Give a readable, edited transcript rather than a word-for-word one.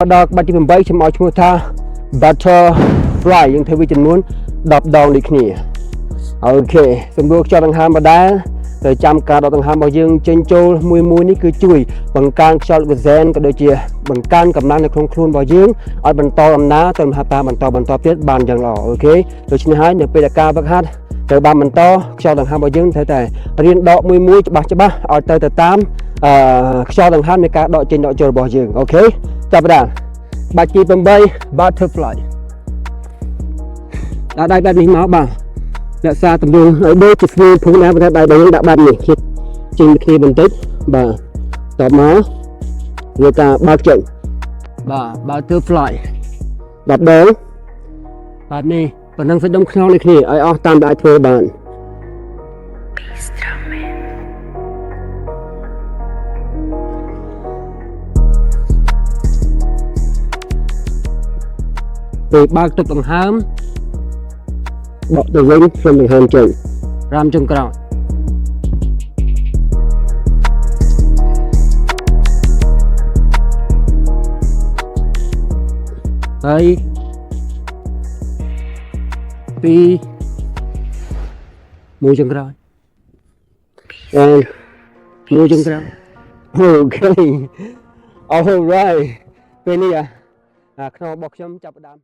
ដល់បាត់ទី8ខ្ញុំឲ្យឈ្មោះថា butterfly យើងធ្វើវាចំនួន10ដងដូចគ្នាអូខេសម្រួលខ្យល់ដង្ហើមបដាទៅចាំការដកដង្ហើមរបស់យើងចេញចូលមួយនេះគឺជួយបង្កើនខ្យល់អុកស៊ីសែនក៏ដូចជាបង្កើនកម្លាំងនៅក្នុងខ្លួនរបស់យើងឲ្យបន្តដំណើរទៅមហាតាបន្តទៀតបានយ៉ាងល្អអូខេដូច្នេះហើយនៅពេលដែលការវឹកហាត់ទៅបានបន្តខ្យល់ដង្ហើមរបស់យើងត្រូវតែរៀនដកមួយច្បាស់ឲ្យទៅតាមខ្យល់ដង្ហើមនៃការដកចេញដកចូលរបស់យើងអូខេចាប់ផ្ដើមបាច់ទី8 butterfly ដាក់ដៃបែបនេះមកបាទរក្សាទម្រង់ឲ្យដូចជាស្វៀងភុងដែរប៉ុន្តែដៃរបស់យើងដាក់បែបនេះចេញពីគ្នាបន្តិចបាទតបមកវាការបើកចេញបាទ butterfly 10ដងបែបនេះប៉ុណ្ណឹងសាច់ដុំខ្នងនេះគ្នាឲ្យអស់តាមដែលអាចធ្វើបានពេលបើកទប់ដង្ហើមបកទៅវិញខ្ញុំដង្ហើមចេញ5ចុងក្រោយហើយ1ចុងក្រោយ1ចុងក្រោយអូខេ alright ពេលនេះខ្នងរបស់ខ្ញុំចាប់ផ្ដើម